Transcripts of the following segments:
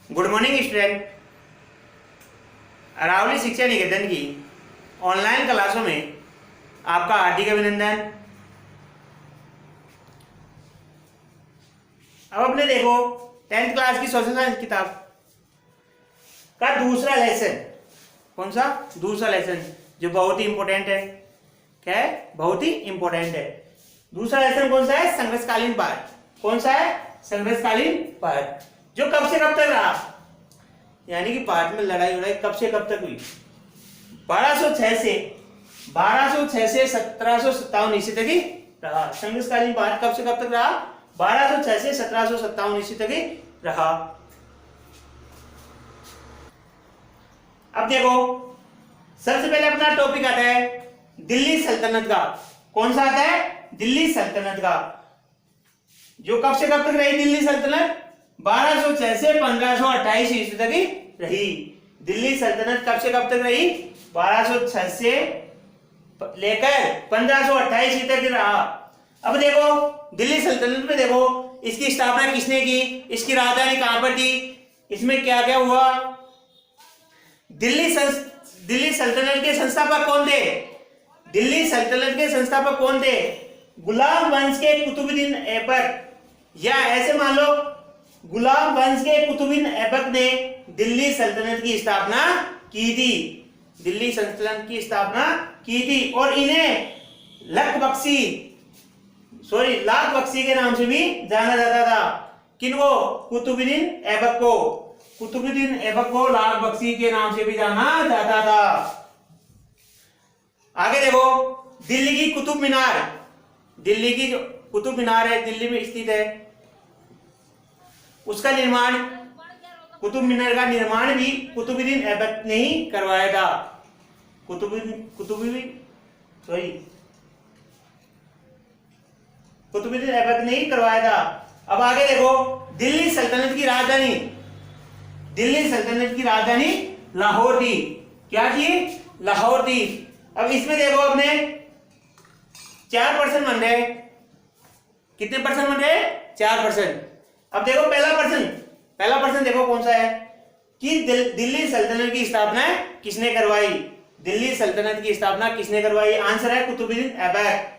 Good morning student. Aravalli शिक्षा निकेतन की online क्लासों में आपका हार्दिक अभिनंदन। अब अपने देखो 10th क्लास की सोशल साइंस किताब का दूसरा लेसन। कौन सा? दूसरा लेसन जो बहुत ही इंपॉर्टेंट है। क्या है? बहुत ही इंपॉर्टेंट है। दूसरा लेसन कौन सा है? संघर्षकालीन पाठ। कौन सा है? संघर्षकालीन पाठ, जो कब से कब तक रहा, यानी कि पाठ में लड़ाई उड़ाई कब से कब तक हुई। 1206 से 1757 ईस्वी तक ही रहा। संघर्षकालीन पाठ कब से कब तक रहा? 1206 से 1757 ईस्वी तक ही रहा। अब देखो, सबसे पहले अपना टॉपिक आता है दिल्ली सल्तनत का। कौन सा आता है? दिल्ली सल्तनत का। जो कब से कब तक रही दिल्ली सल्तनत? 1206 से 1528 ईस्वी तक ही रही। दिल्ली सल्तनत कब से कब तक रही? 1206 से लेकर 1528 ईस्वी तक रहा। अब देखो दिल्ली सल्तनत में देखो, इसकी स्थापना किसने की, इसकी राजधानी कहां पर थी, इसमें क्या क्या हुआ। दिल्ली सल्तनत के संस्थापक कौन थे? दिल्ली सल्तनत के संस्थापक कौन थे? गुलाम वंश के कुतुबुद्दीन ऐबक, या ऐसे मान लो गुलाम वंश के कुतुबुद्दीन ऐबक ने दिल्ली सल्तनत की स्थापना की थी। दिल्ली सल्तनत की स्थापना की थी और इन्हें लाख बख्शी के नाम से भी जाना जाता था। किनको? कुतुबुद्दीन ऐबक को। कुतुबुद्दीन ऐबक को लाख बख्शी के नाम से भी जाना जाता था। आगे देखो, दिल्ली की कुतुब मीनार। दिल्ली की जो कुतुब मीनार है, दिल्ली में स्थित है, उसका निर्माण, कुतुब मीनार का निर्माण भी कुतुबुद्दीन ऐबक ने ही करवाया था। कुतुबुद्दीन ऐबक ने ही करवाया था। अब आगे देखो, दिल्ली सल्तनत की राजधानी, दिल्ली सल्तनत की राजधानी लाहौर थी। क्या थी? लाहौर थी। अब इसमें देखो अपने 4% बन रहे। कितने परसेंट बन रहे? 4%। अब देखो पहला प्रश्न देखो कौन सा है कि दिल्ली सल्तनत की स्थापना किसने करवाई। दिल्ली सल्तनत की स्थापना किसने करवाई? आंसर है कुतुबुद्दीन ऐबक।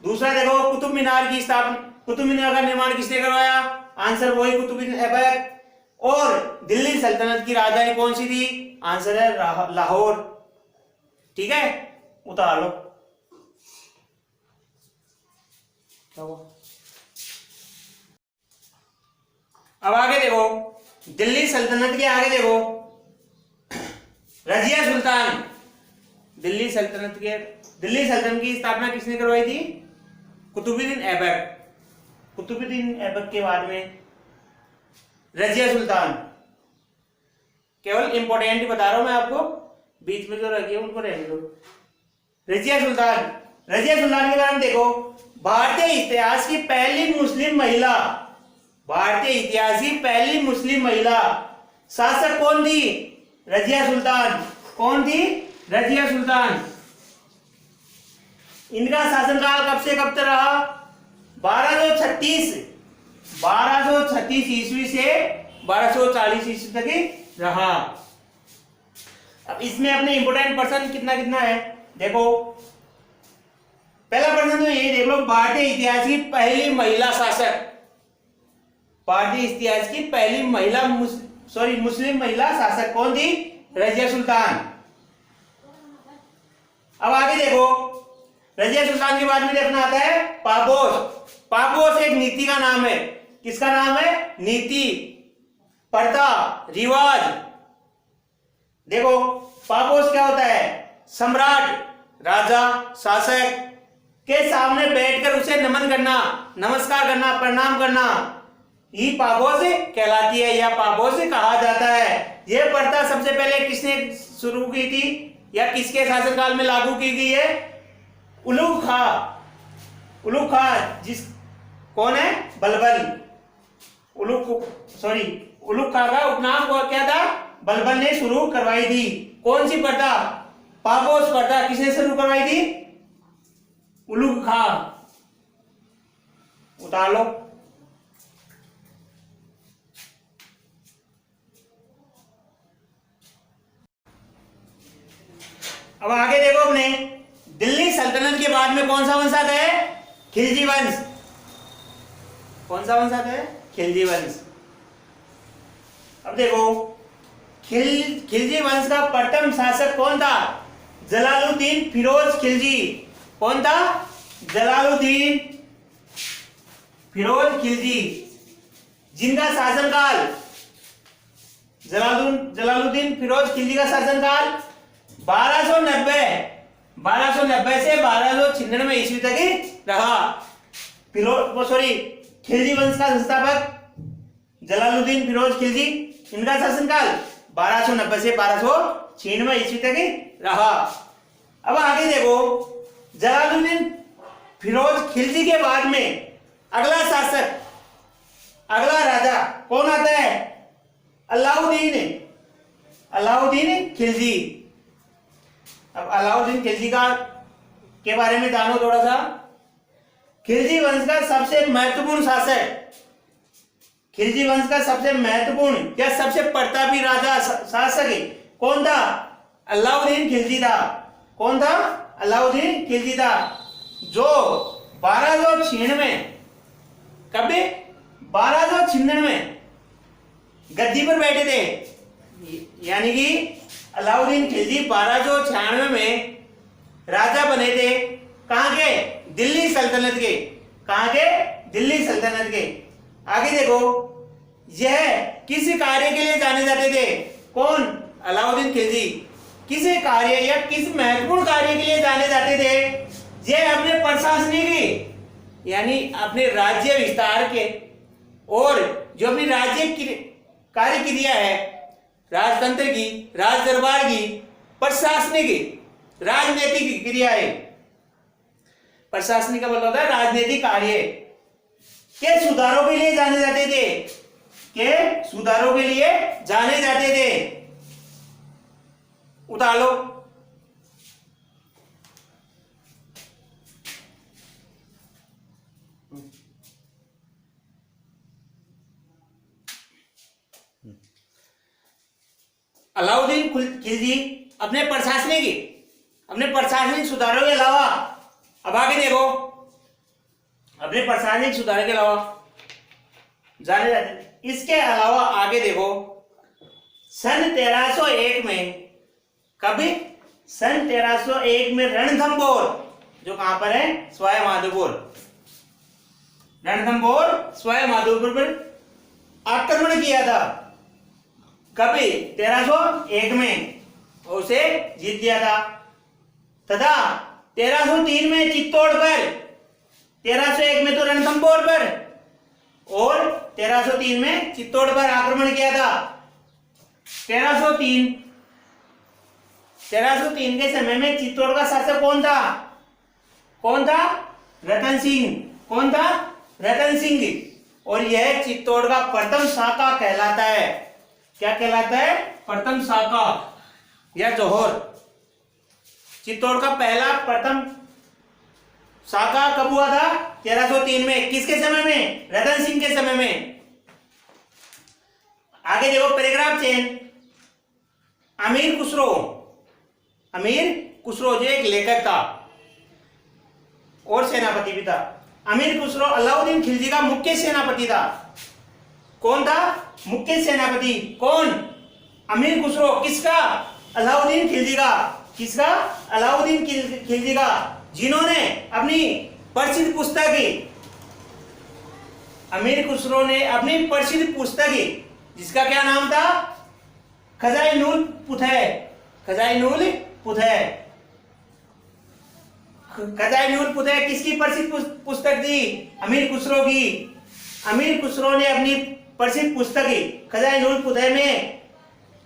दूसरा देखो, कुतुब मीनार की स्थापना, कुतुब मीनार का निर्माण किसने करवाया? आंसर वही कुतुबुद्दीन ऐबक। और दिल्ली सल्तनत की राजधानी कौन सी थी? आंसर है लाहौर। ठीक है, उतार लो। क्या हुआ? अब आगे देखो, दिल्ली सल्तनत के आगे देखो, रजिया सुल्तान। दिल्ली सल्तनत की स्थापना किसने करवाई थी? कुतुबुद्दीन ऐबक। कुतुबुद्दीन ऐबक के बाद में रजिया सुल्तान। केवल इंपॉर्टेंट बता रहा हूं मैं आपको, बीच में जो रखी है उनको रहने दो। रजिया सुल्तान के बारे में देखो, भारतीय इतिहास की पहली मुस्लिम महिला, भारतीय इतिहास की पहली मुस्लिम महिला शासक कौन थी? रजिया सुल्तान। कौन थी? रजिया सुल्तान। इनका शासनकाल कब से कब तक रहा? 1236 ईस्वी से 1240 ईस्वी तक ही रहा। अब इसमें अपने इंपोर्टेंट पर्सन कितना कितना है देखो। पहला प्रश्न तो ये देख लो, भारतीय इतिहास की पहली महिला शासक, भारतीय इतिहास की पहली महिला मुस्लिम महिला शासक कौन थी? रजिया सुल्तान। अब आगे देखो, रजिया सुल्तान के बाद में देखना आता है पापोश। पापोश एक नीति का नाम है। किसका नाम है? नीति, प्रथा, रिवाज। देखो पापोश क्या होता है? सम्राट, राजा, शासक के सामने बैठकर उसे नमन करना, नमस्कार करना, प्रणाम करना, ही पापोश कहलाती है या पापोश कहा जाता है। यह प्रथा सबसे पहले किसने शुरू की थी या किसके शासनकाल में लागू की गई है? उलुग खां, जिस कौन है? बलबल। उलुग खां का उपनाम क्या था? बलबल ने शुरू करवाई थी। कौन सी प्रथा? पापोश प्रथा। किसने शुरू करवाई थी? उलुग खां। उतार लो। अब आगे देखो अपने, दिल्ली सल्तनत के बाद में कौन सा वंश आता है? खिलजी वंश। कौन सा वंश आता है? खिलजी वंश। अब देखो, खिलजी वंश का प्रथम शासक कौन था? जलालुद्दीन फिरोज खिलजी। कौन था? जलालुद्दीन फिरोज खिलजी, जिनका शासनकाल, जलालुद्दीन फिरोज खिलजी का शासनकाल 1290 से 1296 ईस्वी तक ही रहा। खिलजी वंश का संस्थापक जलालुद्दीन फिरोज खिलजी, इनका शासनकाल 1290 से 1296 ईस्वी तक ही रहा। अब आगे देखो, जलालुद्दीन फिरोज खिलजी के बाद में अगला शासक, अगला राजा कौन आता है? अलाउद्दीन खिलजी। अब अलाउद्दीन खिलजी का के बारे में जानो थोड़ा सा। खिलजी वंश का सबसे महत्वपूर्ण शासक, खिलजी वंश का सबसे महत्वपूर्ण या सबसे प्रतापी राजा शासक कौन था? अलाउद्दीन खिलजी था। कौन था? अलाउद्दीन खिलजी था, जो 1296 कभी 1296 गद्दी पर बैठे थे। यानी कि अलाउद्दीन खिलजी 1296 में राजा बने थे। कहां के? दिल्ली सल्तनत के। कहां के? दिल्ली सल्तनत के। आगे देखो, यह किस कार्य के लिए जाने जाते थे? कौन? अलाउद्दीन खिलजी। किस कार्य या किस महत्वपूर्ण कार्य के लिए जाने जाते थे? यह अपने प्रशासनिक यानी अपने राज्य विस्तार के और जो अपनी राज्य की कार्य क्रिया है, राजतंत्र की, राज दरबार की, प्रशासनिक राजनीतिक क्रिया है। प्रशासनिक का मतलब होता है राजनीतिक कार्य के सुधारों के लिए जाने जाते थे। के सुधारों के लिए जाने जाते थे। उतार लो। अलाउद्दीन खिलजी अपने प्रशासनिक सुधारों के अलावा, अब आगे देखो, अपने प्रशासनिक सुधारों के अलावा जाने जाते। इसके अलावा आगे देखो, सन 1301 में, कभी सन 1301 में रणथंभौर, जो कहां पर है? सवाई माधोपुर। रणथंभौर सवाई माधोपुर पर आक्रमण किया था। कभी 1301 में, उसे जीत दिया था। तथा 1303 में चित्तौड़ पर, 1301 में तो रणथंभौर पर और 1303 में चित्तौड़ पर आक्रमण किया था। 1303 के समय में चित्तौड़ का शासक कौन था? कौन था? रतन सिंह। कौन था? रतन सिंह। और यह चित्तौड़ का प्रथम शाका कहलाता है। क्या कहलाता है? प्रथम शाका या जौहर। चित्तौड़ का पहला प्रथम शाका कब हुआ था? 1303 में। किसके समय में? रतन सिंह के समय में। आगे देखो, पैराग्राफ चेन। अमीर खुसरो जो एक लेखक था और सेनापति भी था। अमीर खुसरो अलाउद्दीन खिलजी का मुख्य सेनापति था। कौन था? मुख्य सेनापति। कौन? अमीर खुसरो। किसका? अलाउद्दीन खिलजी का। किसका? अलाउद्दीन खिलजी का, जिन्होंने अपनी प्रसिद्ध पुस्तक, अमीर खुसरो ने अपनी प्रसिद्ध पुस्तक, जिसका क्या नाम था? खजाइनुल पुतह किसकी प्रसिद्ध पुस्तक थी? अमीर खुसरो की। अमीर खुसरो ने अपनी प्रसिद्ध पुस्तक खजाइनुल पुतह में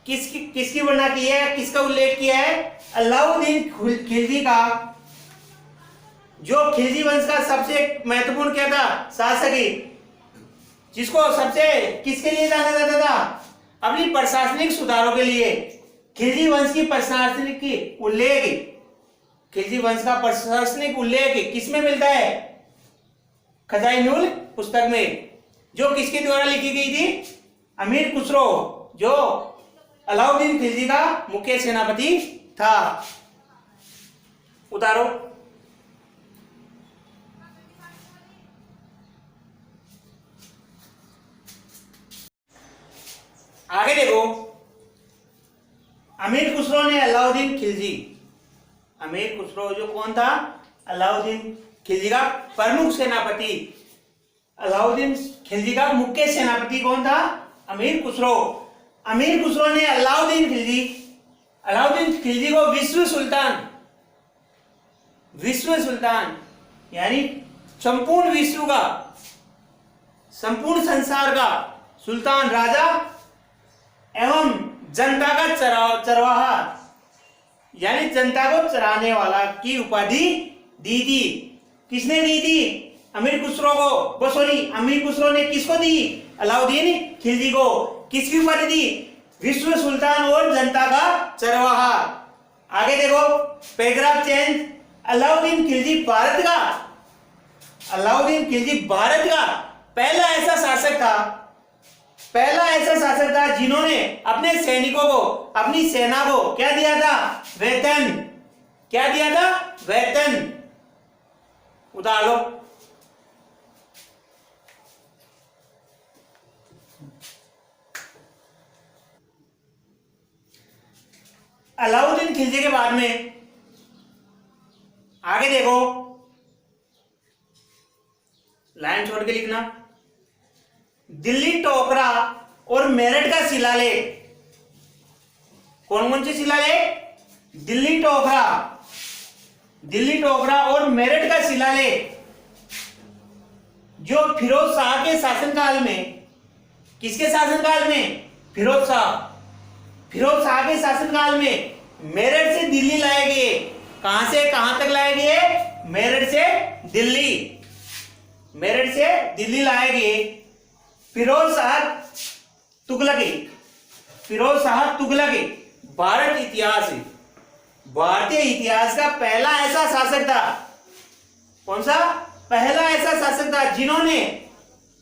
किसकी वर्णना की है? किसका उल्लेख किया है? अलाउद्दीन खिलजी का, जो खिलजी वंश का सबसे महत्वपूर्ण क्या था? शासक, जिसको सबसे किसके लिए जाना जाता था? अपनी प्रशासनिक सुधारों के लिए। खिलजी वंश की प्रशासनिक उल्लेख, खिलजी वंश का प्रशासनिक उल्लेख किसमें मिलता है? खजाइनुल पुस्तक में, जो किसके द्वारा लिखी गई थी? अमीर खुसरो, जो अलाउद्दीन खिलजी का मुख्य सेनापति था। उतारो। आगे देखो, अमीर खुसरो ने अलाउद्दीन खिलजी, अमीर खुसरो जो कौन था, अलाउद्दीन खिलजी का प्रमुख सेनापति, अलाउद्दीन खिलजी का मुख्य सेनापति कौन था, अमीर खुसरो। अमीर खुसरो ने अलाउद्दीन खिलजी को विश्व सुल्तान यानी संपूर्ण विश्व का, संपूर्ण संसार का सुल्तान, राजा एवं जनता का चरवाहा यानी जनता को चराने वाला की उपाधि दी थी। किसने दी थी? अमीर खुसरो को, अमीर खुसरो ने किसको दी? अलाउद्दीन खिलजी को। किसकी उपाधि दी? विश्व सुल्तान और जनता का चरवाहा। आगे देखो, पैराग्राफ चेंज। अलाउद्दीन खिलजी भारत का पहला ऐसा शासक था जिन्होंने अपने सैनिकों को, अपनी सेना को क्या दिया था? वेतन। उतार लो। अलाउद्दीन खिलजी के बाद में आगे देखो, लाइन छोड़ के लिखना। दिल्ली, टोकरा और मेरठ का शिलालेख। कौन से शिलालेख? दिल्ली टोकरा और मेरठ का शिलालेख जो फिरोज शाह के शासनकाल में, किसके शासनकाल में? फिरोज शाह के शासनकाल में मेरठ से दिल्ली लाए गए। कहां से कहां तक लाए गए? मेरठ से दिल्ली लाए गए। फिरोज शाह तुगलकी भारतीय इतिहास का पहला ऐसा शासक था। कौन सा? पहला ऐसा शासक था जिन्होंने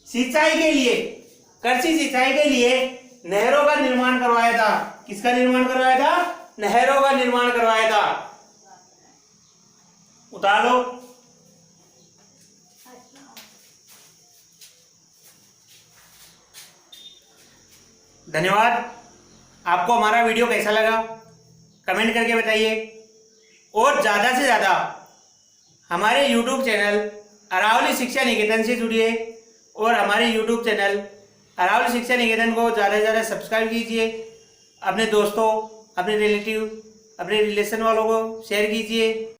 कृषि सिंचाई के लिए नहरों का निर्माण करवाया था। किसका निर्माण करवाया था? नहरों का निर्माण करवाया था। उतार लो। धन्यवाद। आपको हमारा वीडियो कैसा लगा कमेंट करके बताइए, और ज़्यादा से ज़्यादा हमारे YouTube चैनल अरावली शिक्षा निकेतन से जुड़िए, और हमारे YouTube चैनल अरावली शिक्षा निकेतन को ज़्यादा से ज़्यादा सब्सक्राइब कीजिए। अपने दोस्तों, अपने रिलेटिव, अपने रिलेशन वालों को शेयर कीजिए।